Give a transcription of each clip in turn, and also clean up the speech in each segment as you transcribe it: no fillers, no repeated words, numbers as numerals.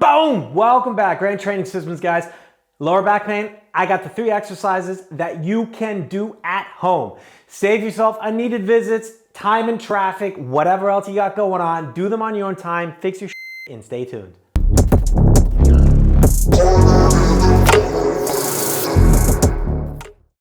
Boom! Welcome back, Grand Training Systems guys. Lower back pain, I got the 3 exercises that you can do at home. Save yourself unneeded visits, time in traffic, whatever else you got going on. Do them on your own time, fix your shit, and stay tuned.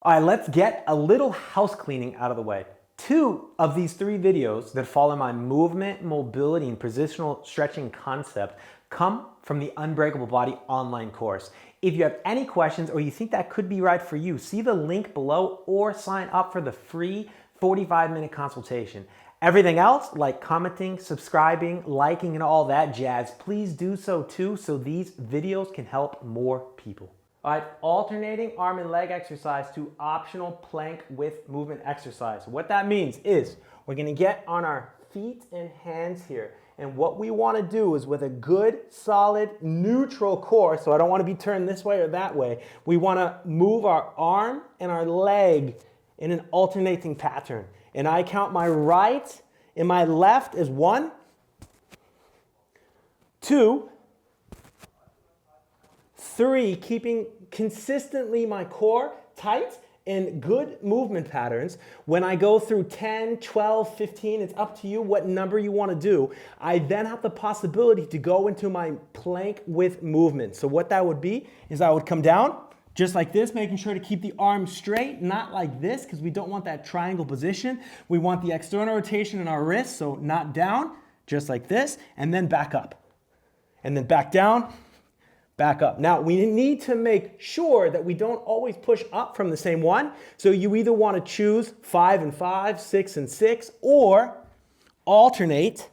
All right, let's get a little house cleaning out of the way. 2 of these 3 videos that follow my movement, mobility, and positional stretching concept come from the Unbreakable Body online course. If you have any questions or you think that could be right for you, see the link below or sign up for the free 45-minute consultation. Everything else, like commenting, subscribing, liking, and all that jazz, please do so too, so these videos can help more people. All right, alternating arm and leg exercise to optional plank with movement exercise. What that means is we're gonna get on our feet and hands here. And what we wanna do is with a good, solid, neutral core, so I don't wanna be turned this way or that way, we wanna move our arm and our leg in an alternating pattern. And I count my right and my left as 1, 2, 3, keeping consistently my core tight and good movement patterns. When I go through 10, 12, 15, it's up to you what number you want to do. I then have the possibility to go into my plank with movement. So what that would be is I would come down just like this, making sure to keep the arm straight, not like this, because we don't want that triangle position. We want the external rotation in our wrist, so not down, just like this, and then back up. And then back down, back up. Now, we need to make sure that we don't always push up from the same one. So you either want to choose 5 and 5, 6 and 6, or alternate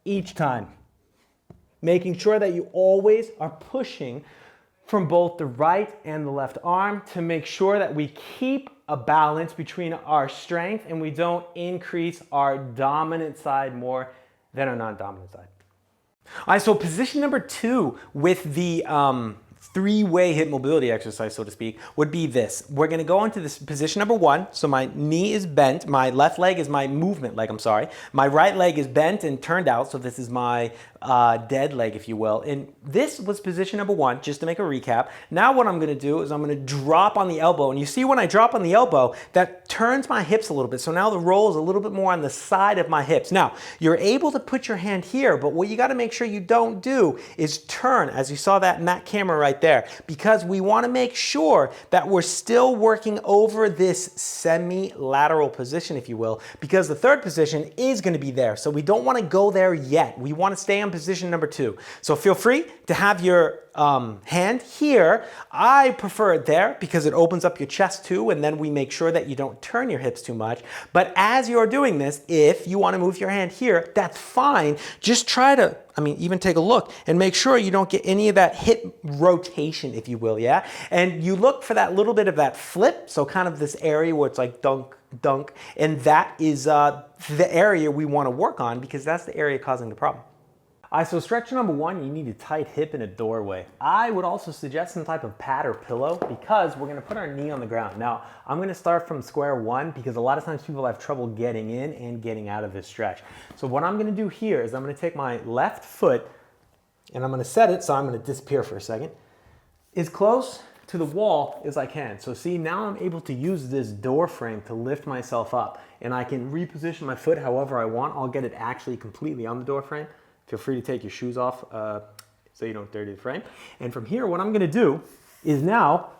each time. Making sure that you always are pushing from both the right and the left arm to make sure that we keep a balance between our strength and we don't increase our dominant side more than our non-dominant side. All right, so position number 2 with the 3-way hip mobility exercise, so to speak, would be this. We're gonna go into this position number 1. So my knee is bent, my left leg is my movement leg, I'm sorry. My right leg is bent and turned out, so this is my dead leg, if you will. And this was position number 1, just to make a recap. Now what I'm gonna do is I'm gonna drop on the elbow. And you see when I drop on the elbow, that turns my hips a little bit. So now the roll is a little bit more on the side of my hips. Now, you're able to put your hand here, but what you gotta make sure you don't do is turn, as you saw that in that camera right there, because we wanna make sure that we're still working over this semi-lateral position, if you will, because the 3rd position is gonna be there. So we don't wanna go there yet. We wanna stay on position number 2. So feel free to have your hand here. I prefer it there because it opens up your chest too, and then we make sure that you don't turn your hips too much. But as you're doing this, if you want to move your hand here, that's fine. Just try to, even take a look and make sure you don't get any of that hip rotation, if you will, yeah? And you look for that little bit of that flip, so kind of this area where it's like dunk, dunk, and that is the area we want to work on because that's the area causing the problem. All right, so stretch number 1, you need a tight hip in a doorway. I would also suggest some type of pad or pillow because we're gonna put our knee on the ground. Now, I'm gonna start from square 1 because a lot of times people have trouble getting in and getting out of this stretch. So what I'm gonna do here is I'm gonna take my left foot and I'm gonna set it, so I'm gonna disappear for a second, as close to the wall as I can. So see, now I'm able to use this door frame to lift myself up and I can reposition my foot however I want. I'll get it actually completely on the door frame. Feel free to take your shoes off so you don't dirty the frame. And from here, what I'm gonna do is now,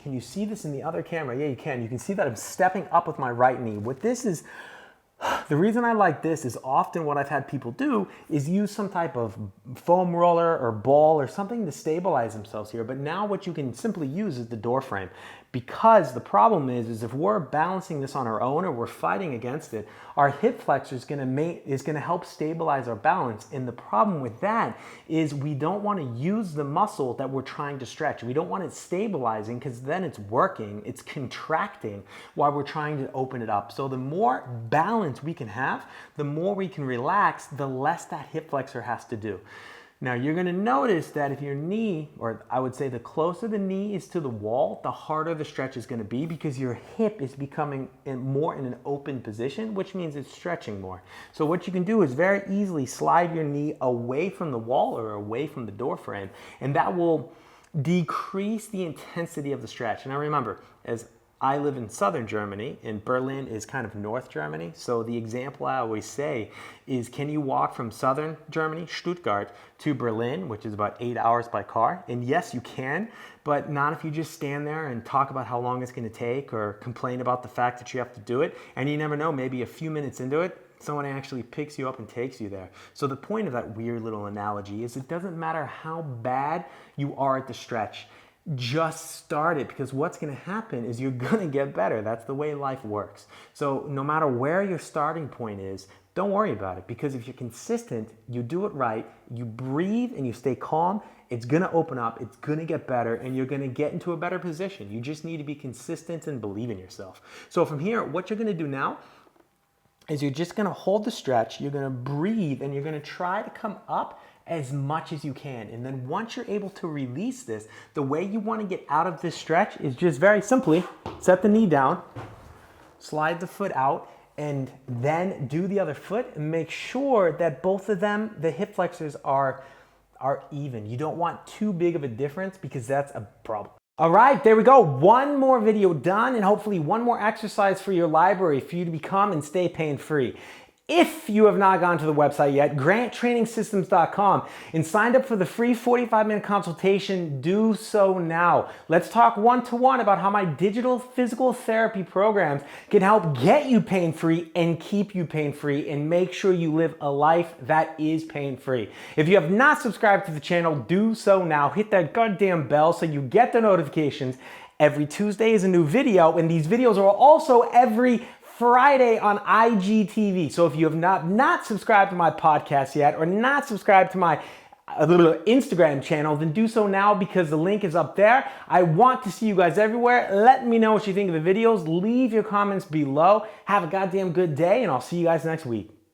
can you see this in the other camera? Yeah, you can. You can see that I'm stepping up with my right knee. What this is, the reason I like this is often what I've had people do is use some type of foam roller or ball or something to stabilize themselves here. But now what you can simply use is the door frame. Because the problem is if we're balancing this on our own or we're fighting against it, our hip flexor is gonna help stabilize our balance. And the problem with that is we don't wanna use the muscle that we're trying to stretch. We don't want it stabilizing because then it's working, it's contracting while we're trying to open it up. So the more balance we can have, the more we can relax, the less that hip flexor has to do. Now you're gonna notice that if your knee, or I would say the closer the knee is to the wall, the harder the stretch is gonna be because your hip is becoming more in an open position, which means it's stretching more. So what you can do is very easily slide your knee away from the wall or away from the door frame, and that will decrease the intensity of the stretch. Now remember, as I live in southern Germany, and Berlin is kind of North Germany. So the example I always say is, can you walk from southern Germany, Stuttgart, to Berlin, which is about 8 hours by car? And yes, you can, but not if you just stand there and talk about how long it's gonna take or complain about the fact that you have to do it. And you never know, maybe a few minutes into it, someone actually picks you up and takes you there. So the point of that weird little analogy is it doesn't matter how bad you are at the stretch. Just start it, because what's going to happen is you're going to get better. That's the way life works. So no matter where your starting point is, don't worry about it, because if you're consistent, you do it right, you breathe and you stay calm, it's going to open up, it's going to get better, and you're going to get into a better position. You just need to be consistent and believe in yourself. So from here, what you're going to do now is you're just going to hold the stretch, you're going to breathe, and you're going to try to come up as much as you can. And then once you're able to release this, the way you want to get out of this stretch is just very simply set the knee down, slide the foot out, and then do the other foot, and make sure that both of them, the hip flexors, are even. You don't want too big of a difference, because that's a problem. All right, there we go. One more video done, and hopefully one more exercise for your library for you to become and stay pain-free. If you have not gone to the website yet, granttrainingsystems.com, and signed up for the free 45-minute consultation, do so now. Let's talk one-to-one about how my digital physical therapy programs can help get you pain-free and keep you pain-free and make sure you live a life that is pain-free. If you have not subscribed to the channel, do so now. Hit that goddamn bell so you get the notifications. Every Tuesday is a new video, and these videos are also every Friday on IGTV. So if you have not subscribed to my podcast yet, or not subscribed to my Instagram channel, then do so now, because the link is up there. I want to see you guys everywhere. Let me know what you think of the videos. Leave your comments below. Have a goddamn good day, and I'll see you guys next week.